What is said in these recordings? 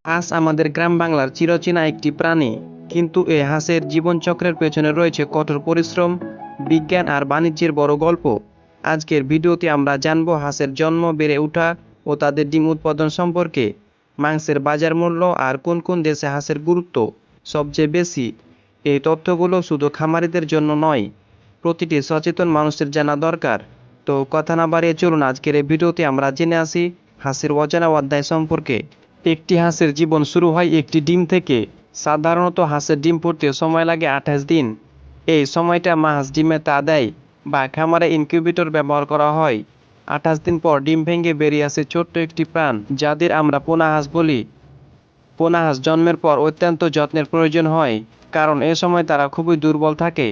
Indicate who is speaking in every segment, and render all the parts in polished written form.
Speaker 1: হাঁস আমাদের গ্রাম বাংলার চিরচেনা একটি প্রাণী, কিন্তু এই হাঁসের জীবনচক্রের পেছনে রয়েছে কঠোর পরিশ্রম, বিজ্ঞান আর বাণিজ্যের বড় গল্প। আজকের ভিডিওতে আমরা জানব হাঁসের জন্ম, বেড়ে ওঠা ও তাদের ডিম উৎপাদন সম্পর্কে, মাংসের বাজার মূল্য আর কোন কোন দেশে হাঁসের গুরুত্ব সবচেয়ে বেশি। এই তথ্যগুলো শুধু খামারিদের জন্য নয়, প্রতিটি সচেতন মানুষের জানা দরকার। তো কথা না বাড়িয়ে চলুন আজকের এই ভিডিওতে আমরা জেনে আসি হাঁসের অজানা অধ্যায় সম্পর্কে। একটি হাঁসের জীবন শুরু হয় একটি ডিম থেকে। সাধারণত হাঁসের ডিম ফুটতে সময় লাগে 28 দিন। এই সময়টা মা হাঁস ডিমে তা দেয় বা খামারে ইনকিউবেটর ব্যবহার করা হয়। 28 দিন পর ডিম ভেঙে বেরিয়ে আসে ছোট্ট একটি প্রাণ, যাদের আমরা পোনা হাঁস বলি। পোনা হাঁস জন্মের পর অত্যন্ত যত্নের প্রয়োজন হয়, কারণ এ সময় তারা খুবই দুর্বল থাকে।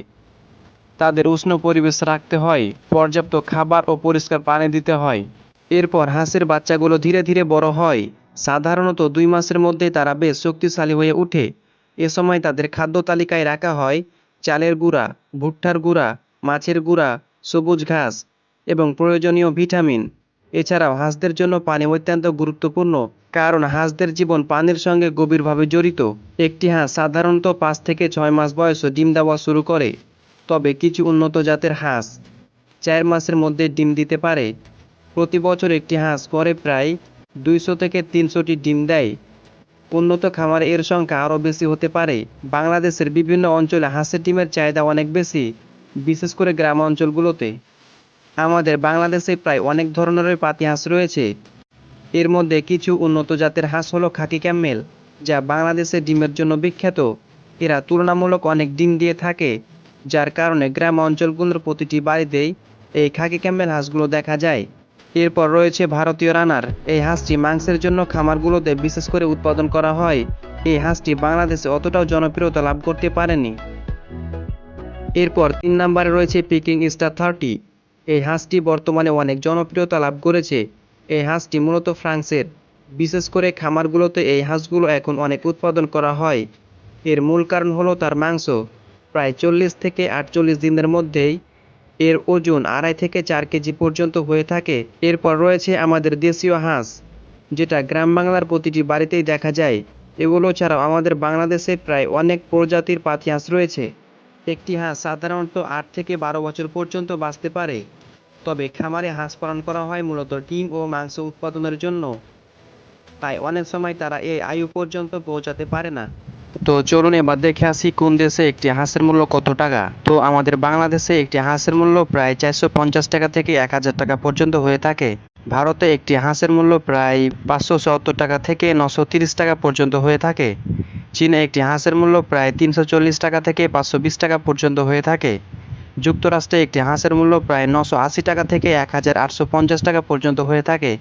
Speaker 1: তাদের উষ্ণ পরিবেশ রাখতে হয়, পর্যাপ্ত খাবার ও পরিষ্কার পানি দিতে হয়। এরপর হাঁসের বাচ্চাগুলো ধীরে ধীরে বড় হয়। সাধারণত 2 মাসের মধ্যে তারা বেশ শক্তিশালী হয়ে ওঠে। এ সময় তাদের খাদ্য তালিকায় রাখা হয় চালের গুঁড়া, ভুট্টার গুঁড়া, মাছের গুঁড়া, সবুজ ঘাস এবং প্রয়োজনীয় ভিটামিন। এছাড়াও হাঁসদের জন্য পানি অত্যন্ত গুরুত্বপূর্ণ, কারণ হাঁসদের জীবন পানির সঙ্গে গভীরভাবে জড়িত। একটি হাঁস সাধারণত 5 থেকে 6 মাস বয়সে ডিম দেওয়া শুরু করে, তবে কিছু উন্নত জাতের হাঁস 4 মাসের মধ্যে ডিম দিতে পারে। প্রতি বছর একটি হাঁস গড়ে প্রায় 200 থেকে 300টি ডিম দেয়। উন্নত খামারে এর সংখ্যা আরও বেশি হতে পারে। বাংলাদেশের বিভিন্ন অঞ্চলে হাঁসের ডিমের চাহিদা অনেক বেশি, বিশেষ করে গ্রাম অঞ্চলগুলোতে। আমাদের বাংলাদেশে প্রায় অনেক ধরনের পাতি হাঁস রয়েছে। এর মধ্যে কিছু উন্নত জাতের হাঁস হলো খাকি ক্যামেল, যা বাংলাদেশে ডিমের জন্য বিখ্যাত। এরা তুলনামূলক অনেক ডিম দিয়ে থাকে, যার কারণে গ্রাম অঞ্চলগুলোর প্রতিটি বাড়িতেই এই খাকি ক্যামেল হাঁসগুলো দেখা যায়। এরপর রয়েছে ভারতীয় রানার। এই হাঁসটি মাংসের জন্য খামারগুলোতে বিশেষ করে উৎপাদন করা হয়। এই হাঁসটি বাংলাদেশে অতটাও জনপ্রিয়তা লাভ করতে পারেনি। এরপর 3 নম্বরে রয়েছে পিকিং স্টার 30। এই হাঁসটি বর্তমানে অনেক জনপ্রিয়তা লাভ করেছে। এই হাঁসটি মূলত ফ্রান্সের। বিশেষ করে খামারগুলোতে এই হাঁসগুলো এখন অনেক উৎপাদন করা হয়। এর মূল কারণ হলো তার মাংস। প্রায় 40 থেকে 48 দিনের মধ্যেই এর ওজন 2.5 থেকে 4 কেজি পর্যন্ত হয়ে থাকে। এরপর রয়েছে আমাদের দেশীয় হাঁস, যেটা গ্রাম বাংলার প্রতিটি বাড়িতেই দেখা যায়। এগুলো ছাড়াও আমাদের বাংলাদেশে প্রায় অনেক প্রজাতির পাতি হাঁস রয়েছে। একটি হাঁস সাধারণত 8 থেকে 12 বছর পর্যন্ত বাঁচতে পারে, তবে খামারে হাঁস পালন করা হয় মূলত ডিম ও মাংস উৎপাদনের জন্য, তাই অনেক সময় তারা এই আয়ু পর্যন্ত পৌঁছাতে পারে না। তো চলুন এবার দেখে আসি কোন দেশে একটি হাঁসের মূল্য কত টাকা। তো আমাদের বাংলাদেশে একটি হাঁসের মূল্য প্রায় 450 টাকা থেকে 1000 টাকা পর্যন্ত হয়ে থাকে। ভারতে একটি হাঁসের মূল্য প্রায় 570 টাকা থেকে 930 টাকা পর্যন্ত হয়ে থাকে। চীনে একটি হাঁসের মূল্য প্রায় 340 টাকা থেকে 520 টাকা পর্যন্ত হয়ে থাকে। যুক্তরাষ্ট্রে একটি হাঁসের মূল্য প্রায় 980 টাকা থেকে 1850 টাকা পর্যন্ত হয়ে থাকে।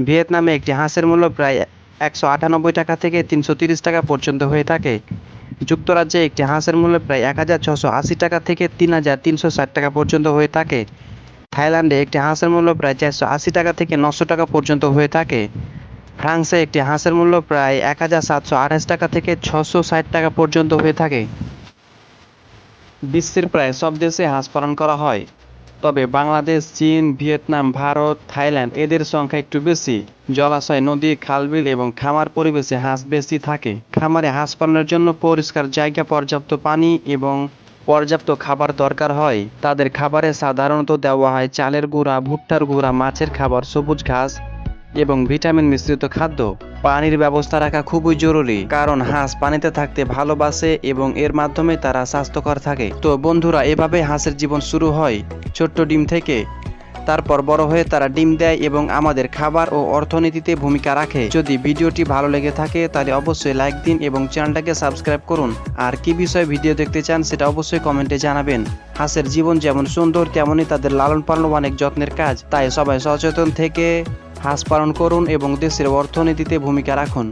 Speaker 1: ভিয়েতনামে একটি হাঁসের মূল্য প্রায় 198 টাকা থেকে 330 টাকা পর্যন্ত হয়ে থাকে। যুক্তরাজ্যে একটি হাঁসের মূল্য প্রায় 1680 টাকা থেকে 3360 টাকা পর্যন্ত হয়ে থাকে। থাইল্যান্ডে একটি হাঁসের মূল্য প্রায় 480 টাকা থেকে 900 টাকা পর্যন্ত হয়ে থাকে। ফ্রান্সে একটি হাঁসের মূল্য প্রায় 1728 টাকা থেকে 660 টাকা পর্যন্ত হয়ে থাকে। বিশ্বের প্রায় সব দেশে হাঁস পালন করা হয়, তবে বাংলাদেশ, চীন, ভিয়েতনাম, ভারত, থাইল্যান্ড এদের সংখ্যা একটু বেশি। জলাশয়, নদী, খালবিল এবং খামার পরিবেশে হাঁস বেশি থাকে। খামারে হাঁস পালনের জন্য পরিষ্কার জায়গা, পর্যাপ্ত পানি এবং পর্যাপ্ত খাবার দরকার হয়। তাদের খাবারে সাধারণত দেওয়া হয় চালের গুঁড়া, ভুট্টার গুঁড়া, মাছের খাবার, সবুজ ঘাস এবং ভিটামিন মিশ্রিত খাদ্য। পানির ব্যবস্থা রাখা খুবই জরুরি, কারণ হাঁস পানিতে থাকতে ভালোবাসে এবং এর মাধ্যমে তারা স্বাস্থ্যকর থাকে। তো বন্ধুরা, এভাবে হাঁসের জীবন শুরু হয় ছোট্ট ডিম থেকে। তারপর বড় হয়ে তারা ডিম দেয় এবং আমাদের খাবার ও অর্থনীতিতে ভূমিকা রাখে। যদি ভিডিওটি ভালো লেগে থাকে তাহলে অবশ্যই লাইক দিন এবং চ্যানেলটাকে সাবস্ক্রাইব করুন। আর কি বিষয়ে ভিডিও দেখতে চান সেটা অবশ্যই কমেন্টে জানাবেন। হাঁসের জীবন যেমন সুন্দর, তেমনই তাদের লালন পালন অনেক যত্নের কাজ। তাই সবাই সচেতন থেকে হাঁস পালন করুন এবং দেশের অর্থনীতিতে ভূমিকা রাখুন।